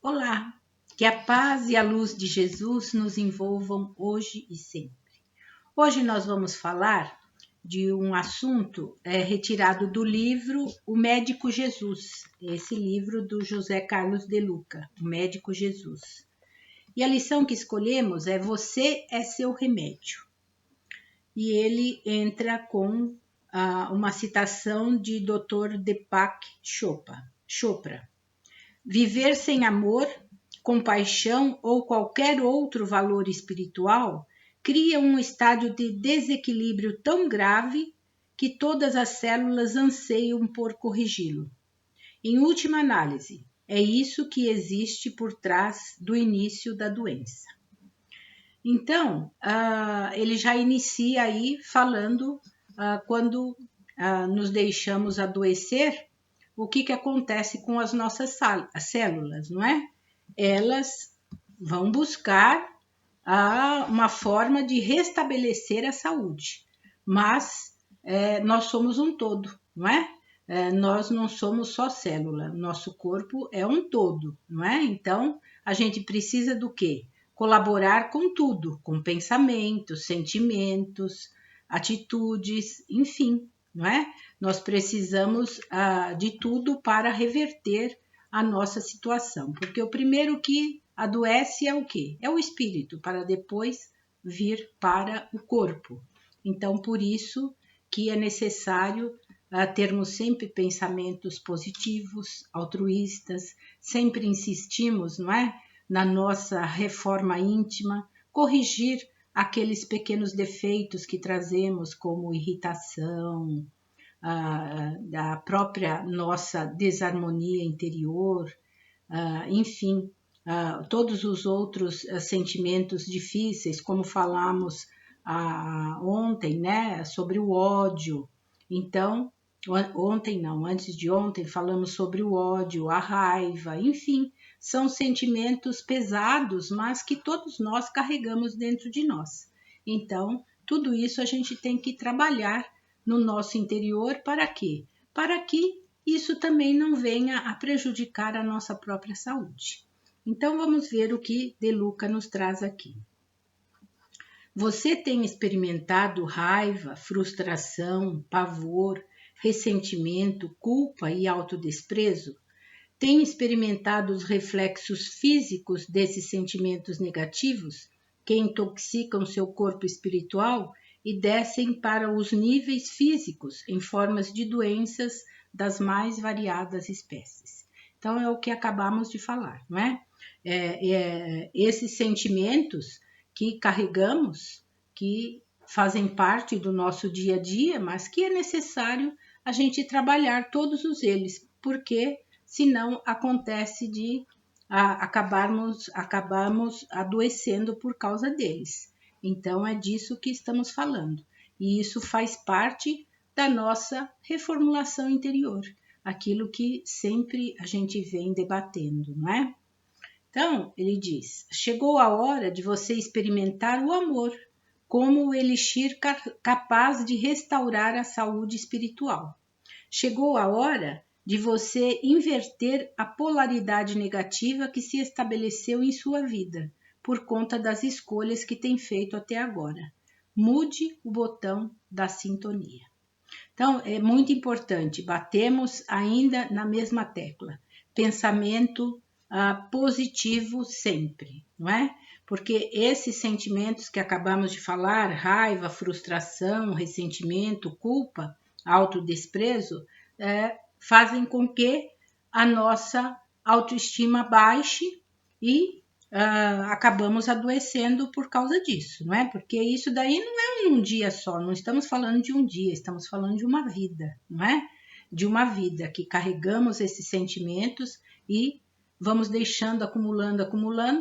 Olá, que a paz e a luz de Jesus nos envolvam hoje e sempre. Hoje nós vamos falar de um assunto retirado do livro O Médico Jesus, esse livro do José Carlos de Luca, O Médico Jesus. E a lição que escolhemos é Você é seu remédio. E ele entra com uma citação de Dr. Deepak Chopra. Viver sem amor, compaixão ou qualquer outro valor espiritual cria um estado de desequilíbrio tão grave que todas as células anseiam por corrigi-lo. Em última análise, é isso que existe por trás do início da doença. Então, ele já inicia aí falando quando nos deixamos adoecer, o que acontece com as nossas células, não é? Elas vão buscar uma forma de restabelecer a saúde, mas nós somos um todo, não é? Nós não somos só célula, nosso corpo é um todo, não é? Então, a gente precisa do quê? Colaborar com tudo, com pensamentos, sentimentos, atitudes, enfim, não é? Nós precisamos de tudo para reverter a nossa situação, porque o primeiro que adoece é o quê? É o espírito, para depois vir para o corpo. Então, por isso que é necessário termos sempre pensamentos positivos, altruístas, sempre insistimos, não é? Na nossa reforma íntima, corrigir aqueles pequenos defeitos que trazemos, como irritação, da própria nossa desarmonia interior, enfim, todos os outros sentimentos difíceis, como falamos ontem, né, sobre o ódio. Então, ontem não, antes de ontem falamos sobre o ódio, a raiva, enfim, são sentimentos pesados, mas que todos nós carregamos dentro de nós. Então, tudo isso a gente tem que trabalhar no nosso interior para quê? Para que isso também não venha a prejudicar a nossa própria saúde. Então, vamos ver o que De Luca nos traz aqui. Você tem experimentado raiva, frustração, pavor, ressentimento, culpa e autodesprezo? Tem experimentado os reflexos físicos desses sentimentos negativos que intoxicam seu corpo espiritual e descem para os níveis físicos em formas de doenças das mais variadas espécies? Então, é o que acabamos de falar, não é? Esses sentimentos que carregamos, que fazem parte do nosso dia a dia, mas que é necessário a gente trabalhar todos eles, porque senão acontece de acabarmos adoecendo por causa deles. Então, é disso que estamos falando. E isso faz parte da nossa reformulação interior, aquilo que sempre a gente vem debatendo, não é? Então, ele diz, chegou a hora de você experimentar o amor como o elixir capaz de restaurar a saúde espiritual. Chegou a hora de você inverter a polaridade negativa que se estabeleceu em sua vida, por conta das escolhas que tem feito até agora. Mude o botão da sintonia. Então, é muito importante, batemos ainda na mesma tecla. Pensamento positivo sempre, não é? Porque esses sentimentos que acabamos de falar, raiva, frustração, ressentimento, culpa, autodesprezo, fazem com que a nossa autoestima baixe e acabamos adoecendo por causa disso, não é? Porque isso daí não é um dia só, não estamos falando de um dia, estamos falando de uma vida, não é? De uma vida que carregamos esses sentimentos e vamos deixando, acumulando,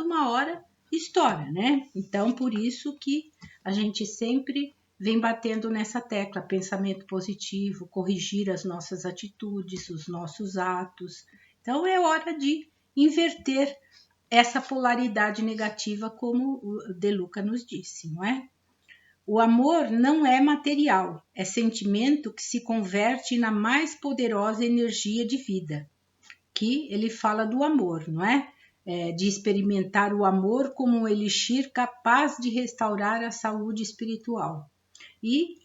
uma hora estoura, né? Então, por isso que a gente sempre vem batendo nessa tecla, pensamento positivo, corrigir as nossas atitudes, os nossos atos. Então, é hora de inverter essa polaridade negativa, como o De Luca nos disse, não é? O amor não é material, é sentimento que se converte na mais poderosa energia de vida, que ele fala do amor, não é? de experimentar o amor como um elixir capaz de restaurar a saúde espiritual. E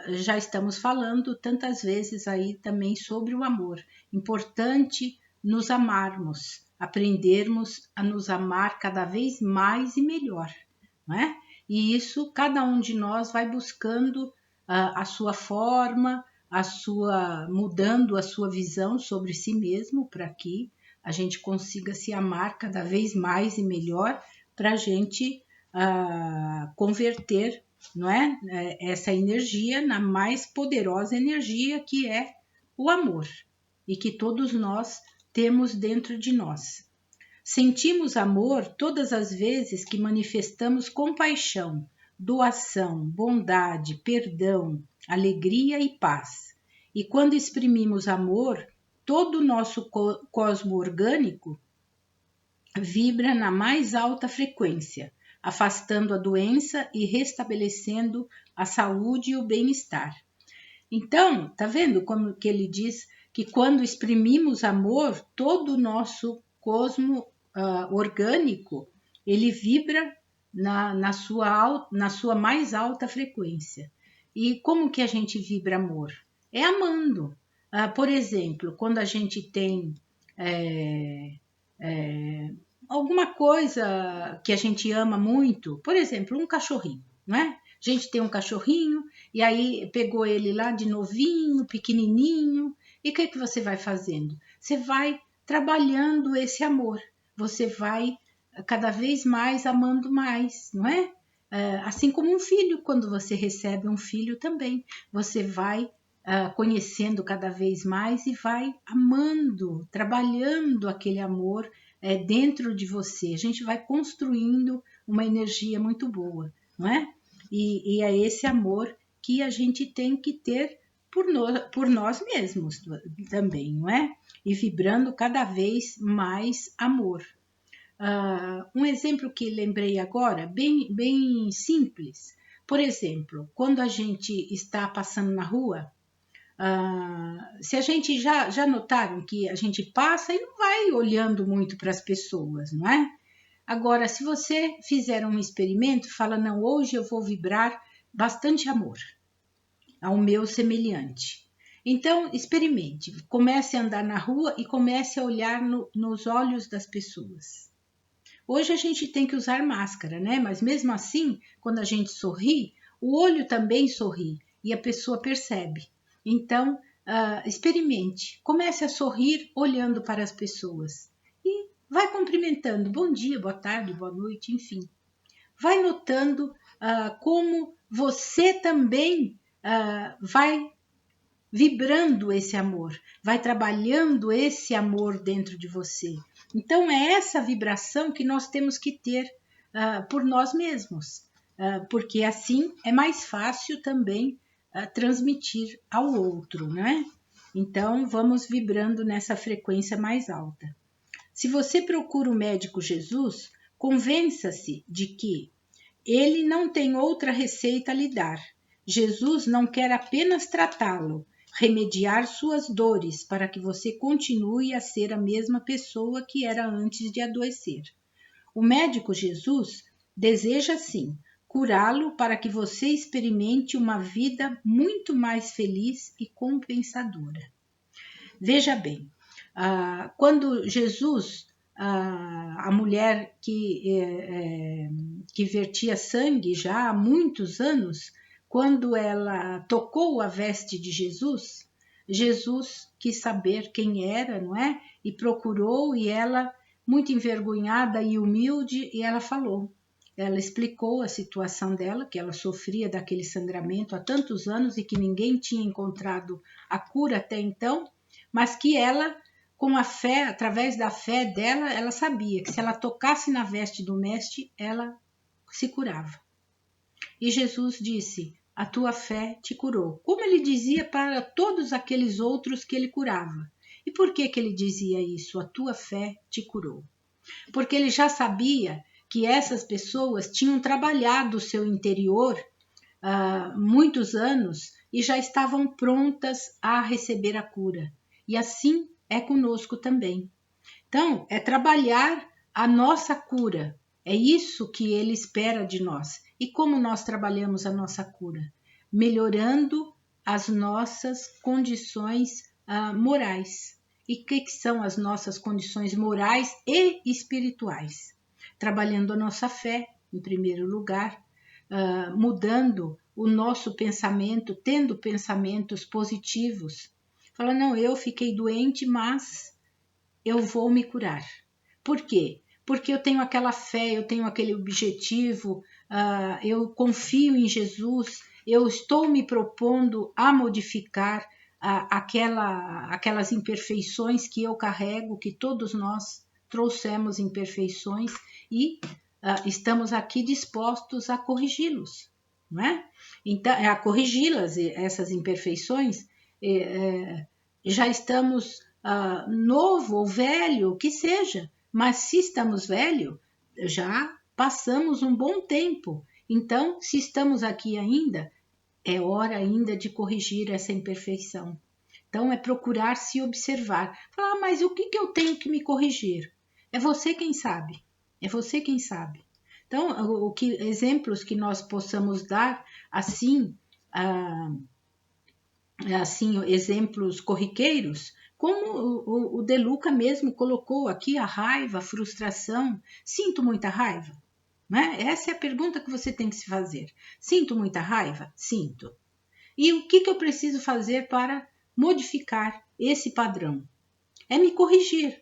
já estamos falando tantas vezes aí também sobre o amor. Importante nos amarmos, aprendermos a nos amar cada vez mais e melhor, não é? E isso cada um de nós vai buscando a sua forma, mudando a sua visão sobre si mesmo, para que a gente consiga se amar cada vez mais e melhor, para a gente converter, não é, essa energia na mais poderosa energia, que é o amor, e que todos nós temos dentro de nós. Sentimos amor todas as vezes que manifestamos compaixão, doação, bondade, perdão, alegria e paz. E quando exprimimos amor, todo o nosso cosmo orgânico vibra na mais alta frequência, afastando a doença e restabelecendo a saúde e o bem-estar. Então, tá vendo como que ele diz que quando exprimimos amor, todo o nosso cosmo orgânico, ele vibra na sua mais alta frequência. E como que a gente vibra amor? É amando. Por exemplo, quando a gente tem alguma coisa que a gente ama muito, por exemplo, um cachorrinho, não é? A gente tem um cachorrinho e aí pegou ele lá de novinho, pequenininho, e o que você vai fazendo? Você vai trabalhando esse amor, você vai cada vez mais amando mais, não é? Assim como um filho, quando você recebe um filho também, você vai conhecendo cada vez mais e vai amando, trabalhando aquele amor dentro de você. A gente vai construindo uma energia muito boa, não é? E é esse amor que a gente tem que ter por nós mesmos também, não é? E vibrando cada vez mais amor. Um exemplo que lembrei agora, bem simples. Por exemplo, quando a gente está passando na rua, se a gente já notaram que a gente passa e não vai olhando muito para as pessoas, não é? Agora, se você fizer um experimento, fala, não, hoje eu vou vibrar bastante amor ao meu semelhante. Então, experimente, comece a andar na rua e comece a olhar nos olhos das pessoas. Hoje a gente tem que usar máscara, né? Mas mesmo assim, quando a gente sorri, o olho também sorri e a pessoa percebe. Então, experimente, comece a sorrir olhando para as pessoas e vai cumprimentando, bom dia, boa tarde, boa noite, enfim. Vai notando como você também vai vibrando esse amor, vai trabalhando esse amor dentro de você. Então é essa vibração que nós temos que ter por nós mesmos, porque assim é mais fácil também transmitir ao outro, né? Então vamos vibrando nessa frequência mais alta. Se você procura o médico Jesus, convença-se de que ele não tem outra receita a lhe dar. Jesus não quer apenas tratá-lo, remediar suas dores para que você continue a ser a mesma pessoa que era antes de adoecer. O médico Jesus deseja, sim, curá-lo para que você experimente uma vida muito mais feliz e compensadora. Veja bem, quando Jesus, a mulher que vertia sangue já há muitos anos, quando ela tocou a veste de Jesus, Jesus quis saber quem era, não é? E procurou, e ela, muito envergonhada e humilde, e ela falou. Ela explicou a situação dela, que ela sofria daquele sangramento há tantos anos e que ninguém tinha encontrado a cura até então, mas que ela, com a fé, através da fé dela, ela sabia que se ela tocasse na veste do mestre, ela se curava. E Jesus disse, a tua fé te curou. Como ele dizia para todos aqueles outros que ele curava. E por que ele dizia isso? A tua fé te curou. Porque ele já sabia que essas pessoas tinham trabalhado o seu interior há muitos anos e já estavam prontas a receber a cura. E assim é conosco também. Então, é trabalhar a nossa cura. É isso que ele espera de nós. E como nós trabalhamos a nossa cura? Melhorando as nossas condições morais. E o que são as nossas condições morais e espirituais? Trabalhando a nossa fé, em primeiro lugar, mudando o nosso pensamento, tendo pensamentos positivos. Fala, não, eu fiquei doente, mas eu vou me curar. Por quê? Porque eu tenho aquela fé, eu tenho aquele objetivo, eu confio em Jesus, eu estou me propondo a modificar aquelas imperfeições que eu carrego, que todos nós trouxemos imperfeições e estamos aqui dispostos a corrigi-los, não é? Então, a corrigi-las, essas imperfeições, já estamos novo ou velho, que seja, mas se estamos velho, já passamos um bom tempo. Então, se estamos aqui ainda, é hora ainda de corrigir essa imperfeição. Então, é procurar se observar. Falar, mas o que eu tenho que me corrigir? É você quem sabe. É você quem sabe. Então, exemplos que nós possamos dar assim, exemplos corriqueiros, como o De Luca mesmo colocou aqui, a raiva, a frustração. Sinto muita raiva? Né? Essa é a pergunta que você tem que se fazer. Sinto muita raiva? Sinto. E o que eu preciso fazer para modificar esse padrão? É me corrigir.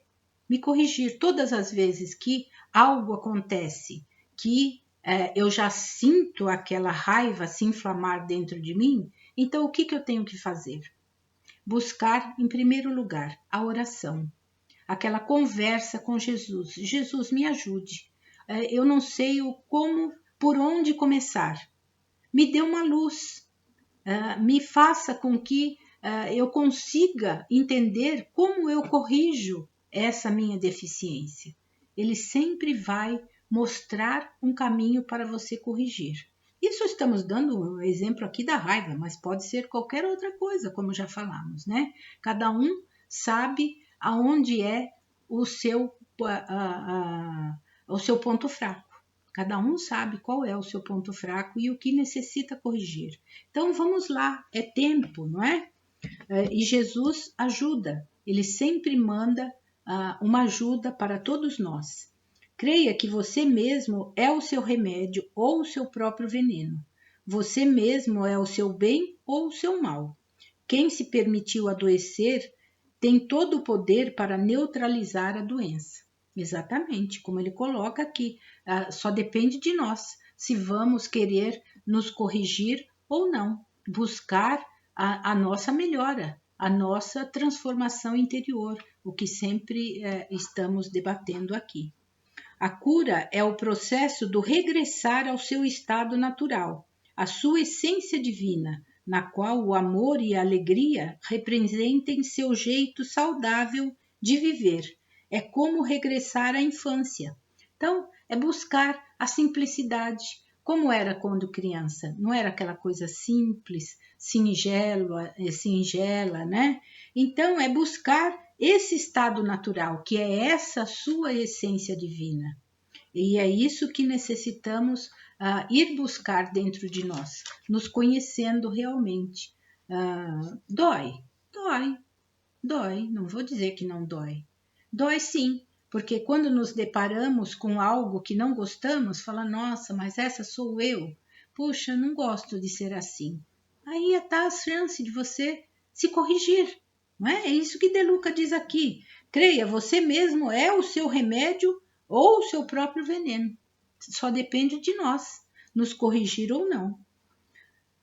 Me corrigir todas as vezes que algo acontece, que eu já sinto aquela raiva se inflamar dentro de mim. Então, o que eu tenho que fazer? Buscar, em primeiro lugar, a oração. Aquela conversa com Jesus. Jesus, me ajude. Eu não sei por onde começar. Me dê uma luz. Me faça com que eu consiga entender como eu corrijo essa minha deficiência. Ele sempre vai mostrar um caminho para você corrigir. Isso estamos dando um exemplo aqui da raiva, mas pode ser qualquer outra coisa, como já falamos, né? Cada um sabe aonde é o seu ponto fraco. Cada um sabe qual é o seu ponto fraco e o que necessita corrigir. Então vamos lá, é tempo, não é? E Jesus ajuda, ele sempre manda uma ajuda para todos nós. Creia que você mesmo é o seu remédio ou o seu próprio veneno. Você mesmo é o seu bem ou o seu mal. Quem se permitiu adoecer tem todo o poder para neutralizar a doença. Exatamente, como ele coloca aqui, só depende de nós se vamos querer nos corrigir ou não, buscar a nossa melhora, a nossa transformação interior, o que sempre estamos debatendo aqui. A cura é o processo do regressar ao seu estado natural, à sua essência divina, na qual o amor e a alegria representem seu jeito saudável de viver. É como regressar à infância. Então, é buscar a simplicidade, como era quando criança. Não era aquela coisa simples, singela, né? Então, é buscar esse estado natural, que é essa sua essência divina. E é isso que necessitamos ir buscar dentro de nós, nos conhecendo realmente. Dói, não vou dizer que não dói. Dói sim, porque quando nos deparamos com algo que não gostamos, fala, nossa, mas essa sou eu. Puxa, não gosto de ser assim. Aí está a chance de você se corrigir. Não é? É isso que De Luca diz aqui. Creia, você mesmo é o seu remédio ou o seu próprio veneno. Só depende de nós, nos corrigir ou não.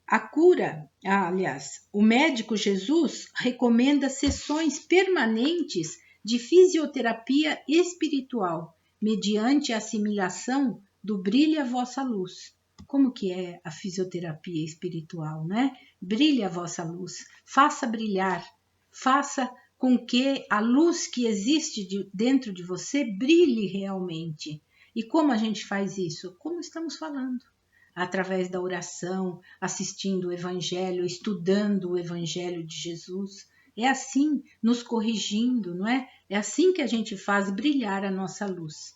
A cura, o médico Jesus recomenda sessões permanentes de fisioterapia espiritual, mediante a assimilação do brilhe a vossa luz. Como que é a fisioterapia espiritual, né? Brilhe a vossa luz, faça brilhar, faça com que a luz que existe dentro de você brilhe realmente. E como a gente faz isso? Como estamos falando. Através da oração, assistindo o Evangelho, estudando o Evangelho de Jesus. É assim, nos corrigindo, não é? É assim que a gente faz brilhar a nossa luz.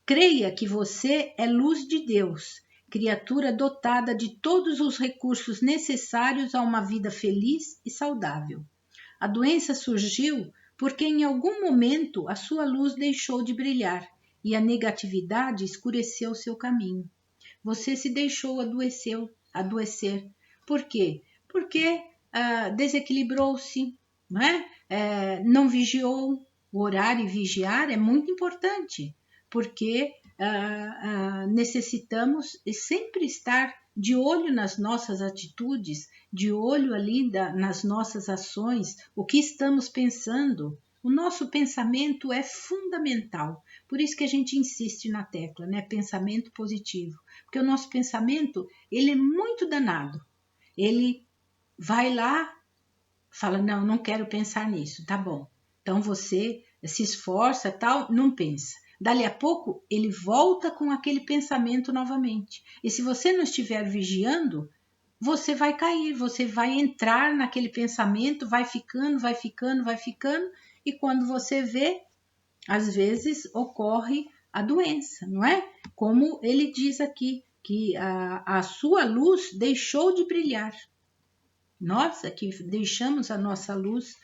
Creia que você é luz de Deus, criatura dotada de todos os recursos necessários a uma vida feliz e saudável. A doença surgiu porque em algum momento a sua luz deixou de brilhar e a negatividade escureceu seu caminho. Você se deixou adoecer. Por quê? Porque desequilibrou-se, não é? Não vigiou. O orar e vigiar é muito importante, porque necessitamos sempre estar de olho nas nossas atitudes, de olho ali nas nossas ações, o que estamos pensando. O nosso pensamento é fundamental, por isso que a gente insiste na tecla, né? Pensamento positivo, porque o nosso pensamento, ele é muito danado. Ele vai lá, fala, não quero pensar nisso, tá bom. Então você se esforça, tal, não pensa. Dali a pouco, ele volta com aquele pensamento novamente. E se você não estiver vigiando, você vai cair, você vai entrar naquele pensamento, vai ficando, e quando você vê, às vezes ocorre a doença, não é? Como ele diz aqui, que a sua luz deixou de brilhar. Nós aqui deixamos a nossa luz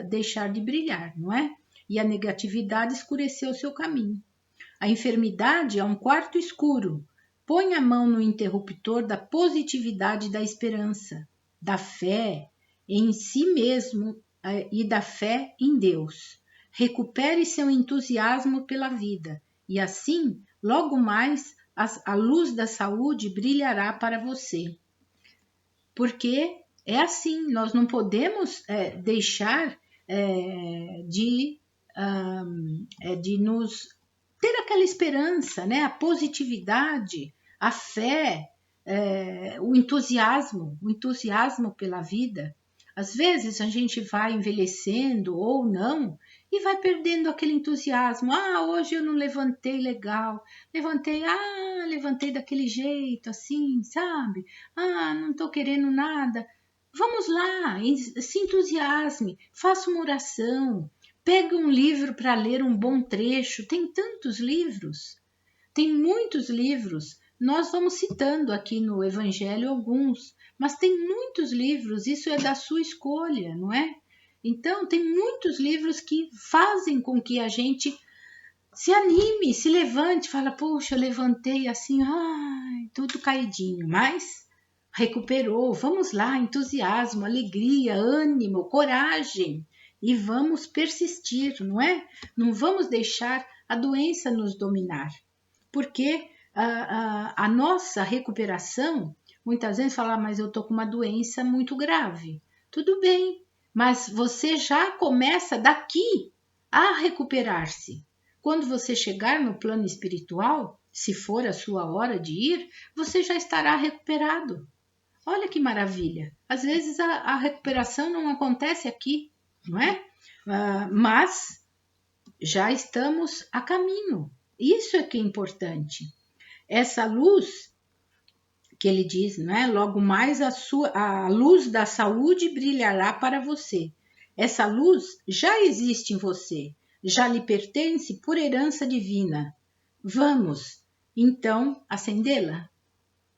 deixar de brilhar, não é? E a negatividade escureceu o seu caminho. A enfermidade é um quarto escuro. Põe a mão no interruptor da positividade e da esperança, da fé em si mesmo e da fé em Deus. Recupere seu entusiasmo pela vida e assim, logo mais, a luz da saúde brilhará para você. Porque é assim, nós não podemos deixar de nos ter aquela esperança, né? A positividade, a fé, o entusiasmo pela vida. Às vezes a gente vai envelhecendo ou não e vai perdendo aquele entusiasmo. Hoje eu não levantei legal, levantei daquele jeito, assim, sabe? Não estou querendo nada. Vamos lá, se entusiasme, faça uma oração, pega um livro para ler um bom trecho. Tem tantos livros, tem muitos livros. Nós vamos citando aqui no Evangelho alguns, mas tem muitos livros, isso é da sua escolha, não é? Então, tem muitos livros que fazem com que a gente se anime, se levante, fala, poxa, eu levantei assim, tudo caidinho, mas recuperou, vamos lá, entusiasmo, alegria, ânimo, coragem, e vamos persistir, não é? Não vamos deixar a doença nos dominar, porque a nossa recuperação, muitas vezes fala, mas eu estou com uma doença muito grave. Tudo bem, mas você já começa daqui a recuperar-se. Quando você chegar no plano espiritual, se for a sua hora de ir, você já estará recuperado. Olha que maravilha! Às vezes a recuperação não acontece aqui, não é? Mas já estamos a caminho. Isso é que é importante. Essa luz que ele diz, né? Logo mais a luz da saúde brilhará para você. Essa luz já existe em você, já lhe pertence por herança divina. Vamos, então, acendê-la?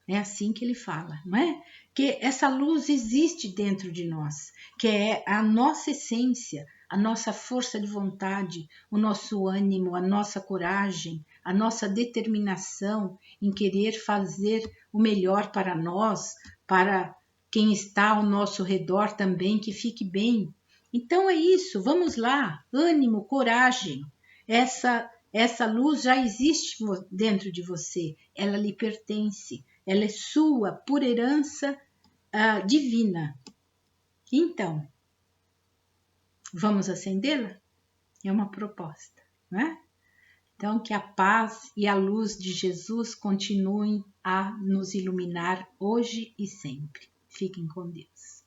É assim que ele fala, não é? Que essa luz existe dentro de nós, que é a nossa essência, a nossa força de vontade, o nosso ânimo, a nossa coragem, a nossa determinação em querer fazer o melhor para nós, para quem está ao nosso redor também, que fique bem. Então é isso, vamos lá, ânimo, coragem. Essa luz já existe dentro de você, ela lhe pertence, ela é sua por herança divina. Então, vamos acendê-la? É uma proposta, não é? Então, que a paz e a luz de Jesus continuem a nos iluminar hoje e sempre. Fiquem com Deus.